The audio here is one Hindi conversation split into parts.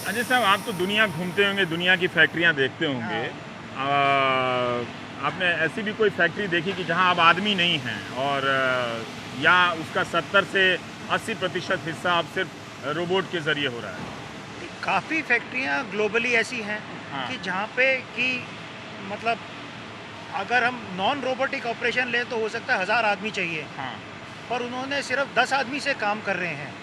अजय साहब, आप तो दुनिया घूमते होंगे, दुनिया की फैक्ट्रियां देखते होंगे। आपने ऐसी भी कोई फैक्ट्री देखी कि जहां अब आदमी नहीं हैं और या उसका 70 से 80% हिस्सा अब सिर्फ रोबोट के ज़रिए हो रहा है? काफ़ी फैक्ट्रियाँ ग्लोबली ऐसी हैं हाँ। कि जहाँ पे कि मतलब अगर हम नॉन रोबोटिक ऑपरेशन लें तो हो सकता है 1000 आदमी चाहिए, हाँ। पर उन्होंने सिर्फ 10 आदमी से काम कर रहे हैं।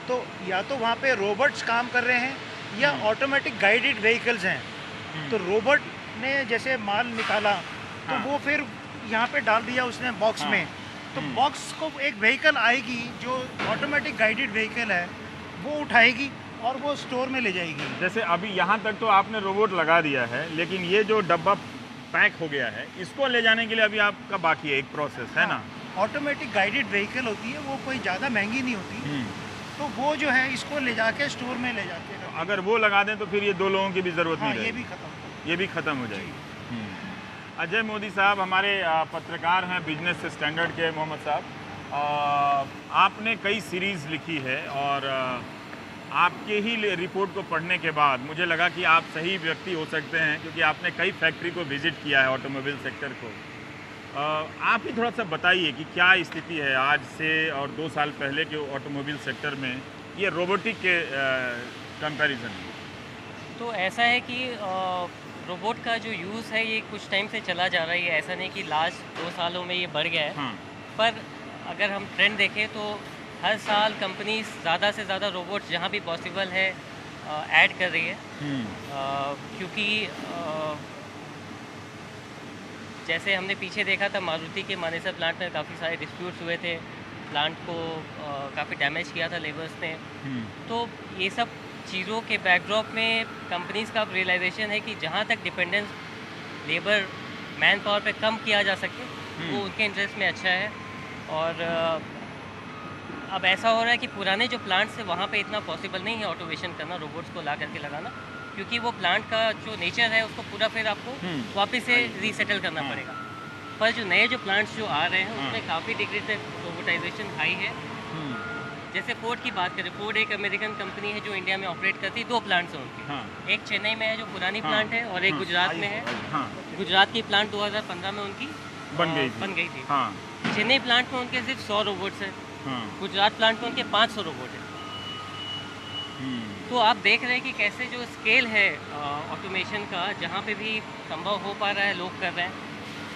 तो या तो वहाँ पे रोबोट्स काम कर रहे हैं या ऑटोमेटिक गाइडेड व्हीकल्स हैं। तो रोबोट ने जैसे माल निकाला तो हाँ। वो फिर यहाँ पे डाल दिया उसने बॉक्स हाँ। में। तो बॉक्स को एक व्हीकल आएगी जो ऑटोमेटिक गाइडेड व्हीकल है, वो उठाएगी और वो स्टोर में ले जाएगी। जैसे अभी यहाँ तक तो आपने रोबोट लगा दिया है, लेकिन ये जो डब्बा पैक हो गया है, इसको ले जाने के लिए अभी आपका बाकी है एक प्रोसेस, है ना? ऑटोमेटिक गाइडेड व्हीकल होती है, वो कोई ज़्यादा महंगी नहीं होती। तो वो जो है इसको ले जाके स्टोर में ले जाके तो अगर वो लगा दें तो फिर ये 2 लोगों की भी ज़रूरत हाँ, नहीं ये रहेगी। भी खत्म। ये भी ख़त्म हो जाएगी। अजय मोदी साहब हमारे पत्रकार हैं बिजनेस स्टैंडर्ड के, मोहम्मद साहब। आपने कई सीरीज़ लिखी है और आपके ही रिपोर्ट को पढ़ने के बाद मुझे लगा कि आप सही व्यक्ति हो सकते हैं, क्योंकि आपने कई फैक्ट्री को विज़िट किया है, ऑटोमोबाइल सेक्टर को। आप ही थोड़ा सा बताइए कि क्या स्थिति है आज से और 2 साल पहले के ऑटोमोबाइल सेक्टर में ये रोबोटिक के कंपैरिजन में। तो ऐसा है कि रोबोट का जो यूज़ है ये कुछ टाइम से चला जा रहा है, ये ऐसा नहीं कि लास्ट 2 सालों में ये बढ़ गया है। हाँ। पर अगर हम ट्रेंड देखें तो हर साल कंपनीज ज़्यादा से ज़्यादा रोबोट्स जहाँ भी पॉसिबल है ऐड कर रही है। क्योंकि जैसे हमने पीछे देखा था मारुति के मानेसर प्लांट में काफ़ी सारे डिस्प्यूट्स हुए थे, प्लांट को काफ़ी डैमेज किया था लेबर्स ने। तो ये सब चीज़ों के बैकड्रॉप में कंपनीज का रियलाइजेशन है कि जहाँ तक डिपेंडेंस लेबर मैन पावर पे कम किया जा सके वो उनके इंटरेस्ट में अच्छा है। और अब ऐसा हो रहा है कि पुराने जो प्लांट्स है वहाँ पे इतना पॉसिबल नहीं है ऑटोमेशन करना, रोबोट्स को ला करके लगाना, क्योंकि वो प्लांट का जो नेचर है उसको पूरा फिर आपको वापस से रीसेटल करना पड़ेगा। पर जो नए जो प्लांट्स जो आ रहे हैं उसमें काफ़ी डिग्री तक रोबोटाइजेशन हाई है। जैसे फोर्ड की बात करें, फोर्ड एक अमेरिकन कंपनी है जो इंडिया में ऑपरेट करती है। 2 प्लांट्स हैं उनके, एक चेन्नई में है जो पुरानी प्लांट है और एक गुजरात में है। गुजरात की प्लांट 2015 में उनकी बन गई थी। चेन्नई प्लांट में उनके सिर्फ 100 रोबोट्स हैं, गुजरात प्लांट में उनके 500 रोबोट हैं। तो आप देख रहे हैं कि कैसे जो स्केल है ऑटोमेशन का, जहाँ पे भी संभव हो पा रहा है लोग कर रहे हैं।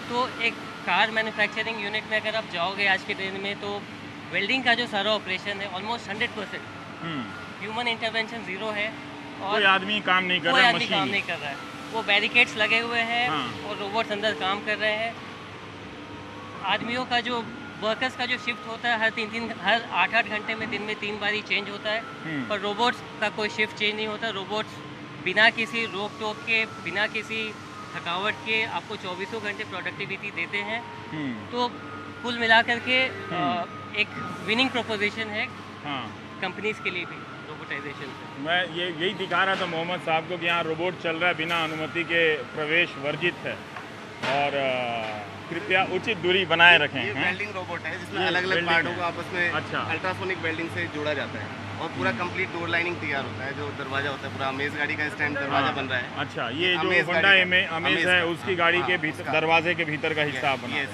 तो एक कार मैन्युफैक्चरिंग यूनिट में अगर आप जाओगे आज के दिन में तो वेल्डिंग का जो सारा ऑपरेशन है ऑलमोस्ट 100% ह्यूमन इंटरवेंशन 0 है और कोई आदमी काम नहीं कर कोई रहा है, आदमी काम नहीं कर रहा है। वो बैरिकेड्स लगे हुए हैं और रोबोट्स अंदर काम कर रहे हैं। आदमियों का जो वर्कर्स का जो शिफ्ट होता है हर 8-8 घंटे में दिन में 3 बार ही चेंज होता है, पर रोबोट्स का कोई शिफ्ट चेंज नहीं होता। रोबोट्स बिना किसी रोक टोक के, बिना किसी थकावट के आपको 24 घंटे प्रोडक्टिविटी देते हैं। तो कुल मिलाकर के एक विनिंग प्रोपोजिशन है कंपनीज के लिए भी रोबोटाइजेशन से। मैं यही दिखा रहा था मोहम्मद साहब को कि यहाँ रोबोट चल रहा है, बिना अनुमति के प्रवेश वर्जित है और कृपया उचित दूरी बनाए रखें। ये वेल्डिंग रोबोट है जिसमें अलग अलग पार्टों को आपस में अल्ट्रासोनिक वेल्डिंग से जोड़ा जाता है और पूरा कंप्लीट डोर लाइनिंग तैयार होता है। जो दरवाजा होता है पूरा अमेज गाड़ी का स्टैंड दरवाजा बन रहा है। अच्छा, ये जो होंडा अमेज है उसकी गाड़ी के भीतर दरवाजे के भीतर का हिस्सा आप बना। यस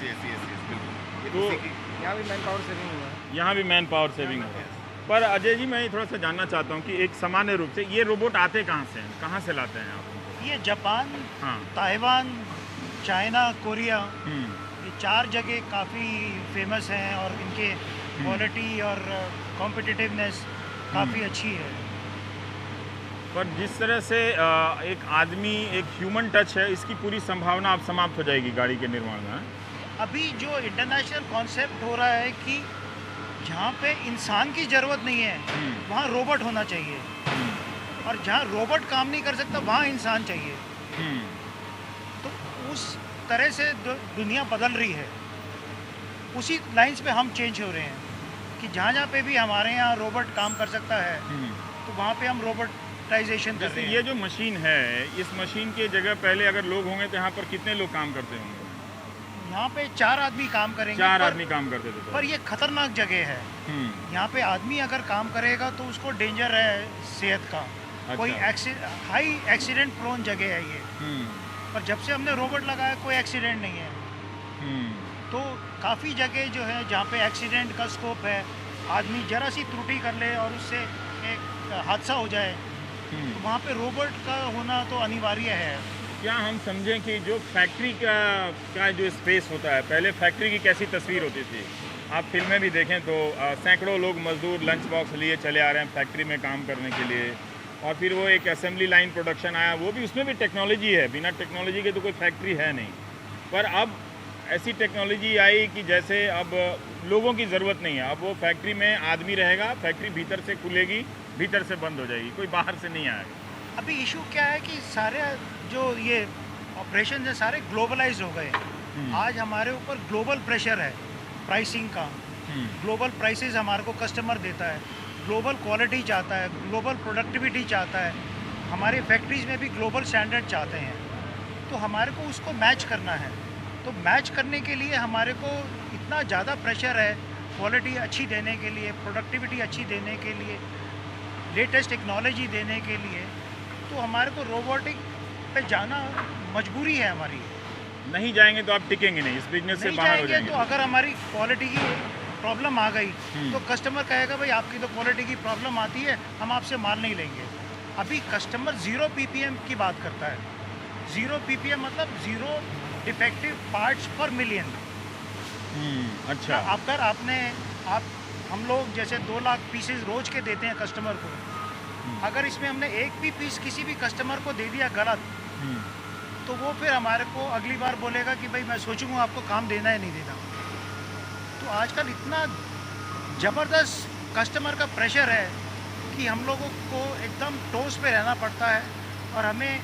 बिल्कुल। तो यहाँ भी मैन पावर सेविंग हुआ है। यहाँ भी मैन पावर सेविंग है। पर अजय जी, मैं थोड़ा सा जानना चाहता हूँ कि एक सामान्य रूप से ये रोबोट आते कहाँ से हैं, कहाँ से लाते हैं आप? ये जापान, ताइवान, चाइना, कोरिया, ये 4 जगह काफ़ी फेमस हैं और इनके क्वालिटी और कॉम्पिटिटिवनेस काफ़ी अच्छी है। पर जिस तरह से एक आदमी, एक ह्यूमन टच है, इसकी पूरी संभावना अब समाप्त हो जाएगी गाड़ी के निर्माण में। अभी जो इंटरनेशनल कॉन्सेप्ट हो रहा है कि जहाँ पे इंसान की ज़रूरत नहीं है वहाँ रोबोट होना चाहिए, और जहाँ रोबोट काम नहीं कर सकता वहाँ इंसान चाहिए। तो उस तरह से दुनिया बदल रही है, उसी लाइंस पे हम चेंज हो रहे हैं कि जहाँ जहाँ पे भी हमारे यहाँ रोबोट काम कर सकता है तो वहाँ पे हम रोबोटाइजेशन कर रहे हैं। ये जो मशीन है, इस मशीन के जगह पहले अगर लोग होंगे तो यहाँ पर कितने लोग काम करते होंगे? यहाँ पे 4 आदमी काम करेंगे। 4 आदमी काम करते थे। पर ये खतरनाक जगह है। यहाँ पे आदमी अगर काम करेगा तो उसको डेंजर है सेहत का। कोई अच्छा। हाई एक्सीडेंट प्रोन जगह है ये, पर जब से हमने रोबोट लगाया कोई एक्सीडेंट नहीं है। तो काफ़ी जगह जो है जहाँ पे एक्सीडेंट का स्कोप है, आदमी जरा सी त्रुटि कर ले और उससे एक हादसा हो जाए, तो वहाँ पे रोबोट का होना तो अनिवार्य है। क्या हम समझें कि जो फैक्ट्री का जो स्पेस होता है, पहले फैक्ट्री की कैसी तस्वीर होती थी? आप फिल्में भी देखें तो सैकड़ों लोग मजदूर लंच बॉक्स लिए चले आ रहे हैं फैक्ट्री में काम करने के लिए, और फिर वो एक असेंबली लाइन प्रोडक्शन आया, वो भी उसमें भी टेक्नोलॉजी है, बिना टेक्नोलॉजी के तो कोई फैक्ट्री है नहीं। पर अब ऐसी टेक्नोलॉजी आई कि जैसे अब लोगों की ज़रूरत नहीं है, अब वो फैक्ट्री में आदमी रहेगा, फैक्ट्री भीतर से खुलेगी, भीतर से बंद हो जाएगी, कोई बाहर से नहीं आएगा। अभी इशू क्या है कि सारे जो ये ऑपरेशन है सारे ग्लोबलाइज हो गए। आज हमारे ऊपर ग्लोबल प्रेशर है प्राइसिंग का, ग्लोबल प्राइसेस हमारे को कस्टमर देता है, ग्लोबल क्वालिटी चाहता है, ग्लोबल प्रोडक्टिविटी चाहता है, हमारे फैक्ट्रीज में भी ग्लोबल स्टैंडर्ड चाहते हैं, तो हमारे को उसको मैच करना है। तो मैच करने के लिए हमारे को इतना ज़्यादा प्रेशर है क्वालिटी अच्छी देने के लिए, प्रोडक्टिविटी अच्छी देने के लिए, लेटेस्ट टेक्नोलॉजी देने के लिए, तो हमारे को रोबोटिक पे जाना मजबूरी है हमारी। नहीं जाएंगे तो आप टिकेंगे नहीं, इस बिजनेस से नहीं बाहर हो जाएंगे जाएंगे। तो अगर हमारी क्वालिटी की प्रॉब्लम आ गई तो कस्टमर कहेगा भाई आपकी तो क्वालिटी की प्रॉब्लम आती है, हम आपसे माल नहीं लेंगे। अभी कस्टमर 0 PPM की बात करता है। 0 PPM मतलब 0 डिफेक्टिव पार्ट्स पर मिलियन। अच्छा। अगर हम लोग जैसे 2 लाख पीसेस रोज के देते हैं कस्टमर को, अगर इसमें हमने एक भी पीस किसी भी कस्टमर को दे दिया गलत, तो वो फिर हमारे को अगली बार बोलेगा कि भाई मैं सोचूंगा आपको काम देना है नहीं देना। तो आजकल इतना ज़बरदस्त कस्टमर का प्रेशर है कि हम लोगों को एकदम टोस पे रहना पड़ता है, और हमें